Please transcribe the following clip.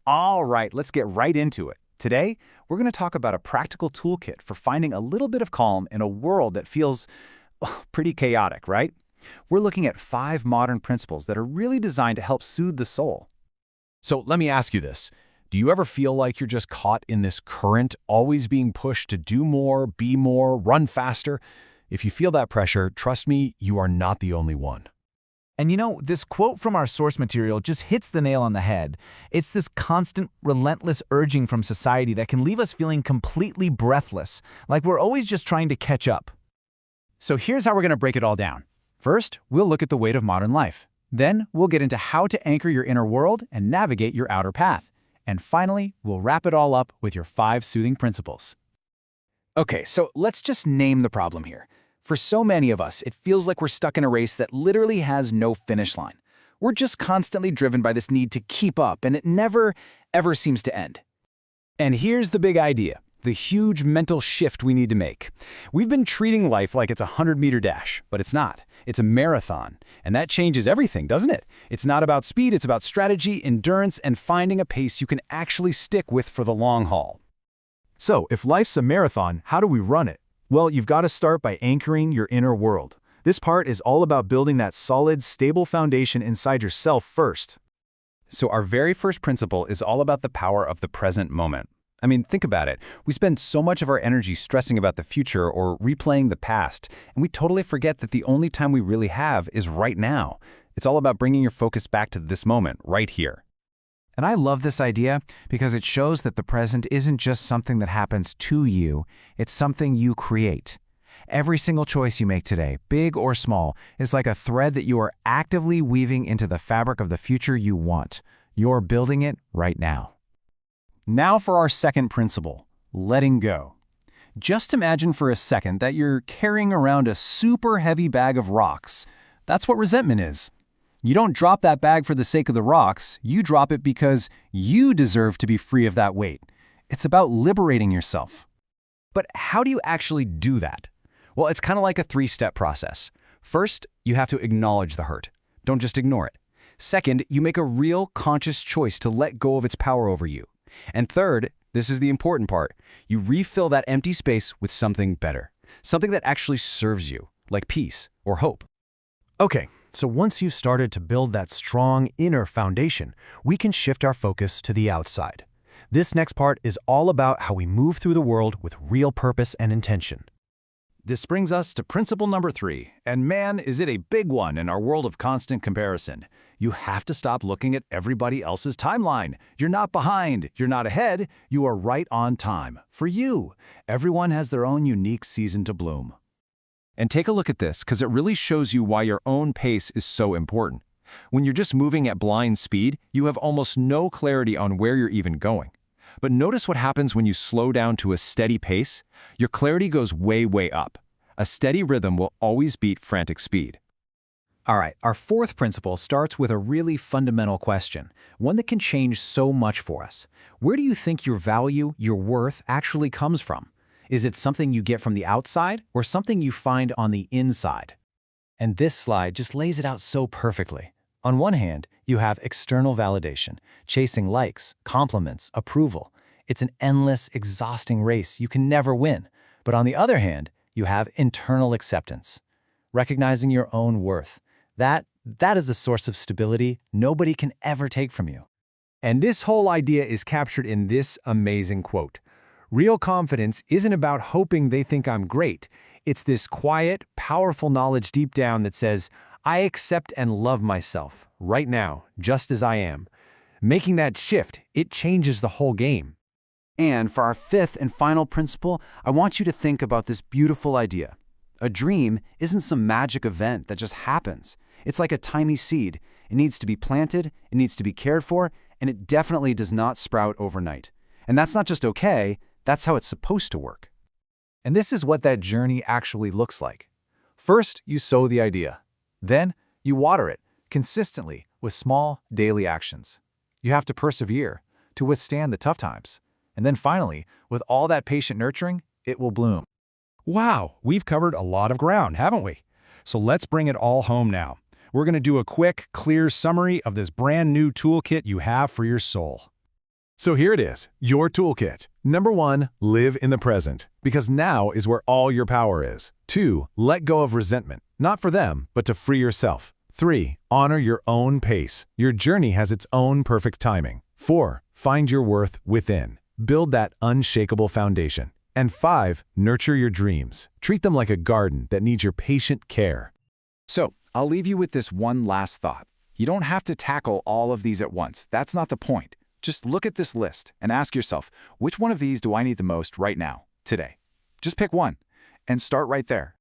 All right, let's get right into it. Today, we're going to talk about a practical toolkit for finding a little bit of calm in a world that feels pretty chaotic, right? We're looking at 5 modern principles that are really designed to help soothe the soul. So let me ask you this. Do you ever feel like you're just caught in this current, always being pushed to do more, be more, run faster? If you feel that pressure, trust me, you are not the only one. And you know, this quote from our source material just hits the nail on the head. It's this constant, relentless urging from society that can leave us feeling completely breathless, like we're always just trying to catch up. So here's how we're going to break it all down. First, we'll look at the weight of modern life. Then, we'll get into how to anchor your inner world and navigate your outer path. And finally, we'll wrap it all up with your 5 soothing principles. Okay, so let's just name the problem here. For so many of us, it feels like we're stuck in a race that literally has no finish line. We're just constantly driven by this need to keep up, and it never, ever seems to end. And here's the big idea, the huge mental shift we need to make. We've been treating life like it's a 100-meter dash, but it's not. It's a marathon, and that changes everything, doesn't it? It's not about speed, it's about strategy, endurance, and finding a pace you can actually stick with for the long haul. So, if life's a marathon, how do we run it? Well, you've got to start by anchoring your inner world. This part is all about building that solid, stable foundation inside yourself first. So our very first principle is all about the power of the present moment. I mean, think about it. We spend so much of our energy stressing about the future or replaying the past, and we totally forget that the only time we really have is right now. It's all about bringing your focus back to this moment, right here. And I love this idea because it shows that the present isn't just something that happens to you, it's something you create. Every single choice you make today, big or small, is like a thread that you are actively weaving into the fabric of the future you want. You're building it right now. Now for our second principle, letting go. Just imagine for a second that you're carrying around a super heavy bag of rocks. That's what resentment is. You don't drop that bag for the sake of the rocks, you drop it because you deserve to be free of that weight. It's about liberating yourself. But how do you actually do that? Well, it's kind of like a 3-step process. First, you have to acknowledge the hurt. Don't just ignore it. Second, you make a real conscious choice to let go of its power over you. And third, this is the important part, you refill that empty space with something better. Something that actually serves you, like peace or hope. Okay, so once you've started to build that strong inner foundation, we can shift our focus to the outside. This next part is all about how we move through the world with real purpose and intention. This brings us to principle number 3, and man, is it a big one in our world of constant comparison. You have to stop looking at everybody else's timeline. You're not behind, you're not ahead, you are right on time. For you, everyone has their own unique season to bloom. And take a look at this, because it really shows you why your own pace is so important. When you're just moving at blind speed, you have almost no clarity on where you're even going. But notice what happens when you slow down to a steady pace. Your clarity goes way, way up. A steady rhythm will always beat frantic speed. All right, our fourth principle starts with a really fundamental question, one that can change so much for us. Where do you think your value, your worth, actually comes from? Is it something you get from the outside or something you find on the inside? And this slide just lays it out so perfectly. On one hand, you have external validation, chasing likes, compliments, approval. It's an endless, exhausting race you can never win. But on the other hand, you have internal acceptance, recognizing your own worth. That is a source of stability nobody can ever take from you. And this whole idea is captured in this amazing quote. Real confidence isn't about hoping they think I'm great. It's this quiet, powerful knowledge deep down that says, I accept and love myself right now, just as I am. Making that shift, it changes the whole game. And for our 5th and final principle, I want you to think about this beautiful idea. A dream isn't some magic event that just happens. It's like a tiny seed. It needs to be planted, it needs to be cared for, and it definitely does not sprout overnight. And that's not just okay, that's how it's supposed to work. And this is what that journey actually looks like. First, you sow the idea. Then, you water it consistently with small, daily actions. You have to persevere to withstand the tough times. And then finally, with all that patient nurturing, it will bloom. Wow, we've covered a lot of ground, haven't we? So let's bring it all home now. We're going to do a quick, clear summary of this brand new toolkit you have for your soul. So here it is, your toolkit. Number 1, live in the present, because now is where all your power is. 2, let go of resentment, not for them, but to free yourself. 3, honor your own pace. Your journey has its own perfect timing. 4, find your worth within. Build that unshakable foundation. And 5, nurture your dreams. Treat them like a garden that needs your patient care. So, I'll leave you with this one last thought. You don't have to tackle all of these at once. That's not the point. Just look at this list and ask yourself, which one of these do I need the most right now, today? Just pick one, and start right there.